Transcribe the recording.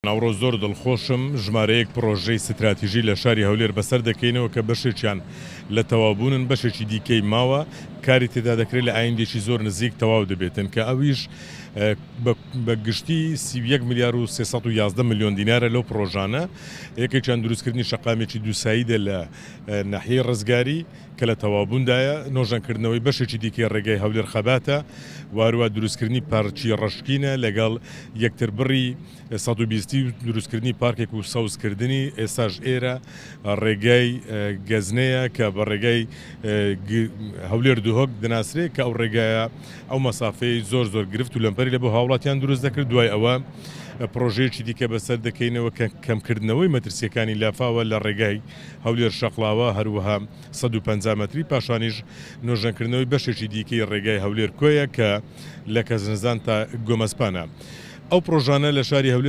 ناوڕۆ زۆر دڵخۆشم ژمارەیەک پرۆژەی ستراتیژی لە شاری هەولێر بەسەر دەکەینەوە کە بەشێکیان لە تەواوبوونن بەشێکی دیکەی ماوە کاری تێدا دەکرێت لە ئایندێکی زۆر نزیک تەواو دەبێتن کە ئەویش بە گشتی 31 ملیار و 311 ملیۆن دینارە لەو پرۆژانە یەکێکیان دروستکردنی شەقامێکی دووساییدە لە ناحیەی ڕزگاری کە لە تەواوبووندایە نۆژەنکردنەوەی بەشێکی دیکەی ڕێگای هەولێر خەباتە واروە دروستکردنی پارکی ڕەشکینە لەگەڵ یەکتر بڕی 120 دروستکردنی پارکێک و سەوزکردنی ئێساش ئێرە ڕێگای گەزنەیە کە بە ڕێگای هەولێر دووهۆک دەناسرێت کە ئەو ڕێگایە ئەو مەسافەی زۆر گرفت و لەمپەری لە بۆ هاوڵاتیان دروست دەکرد دوای ئەوە پرۆژەیەکی دیکە بەسەر دەکەینەوە کە کەمکردنەوەی مەترسیەکانی لافاوە لە ڕێگای هەولێر شەقڵاوە هەروەها 150 مەتری پاشانیش نۆژەنکردنەوەی بەشێکی دیکەی ڕێگای هەولێر کۆیە کە لە کەزنزان تا گۆمەسپانە ئەو پرۆژانە لە شاری هەولێر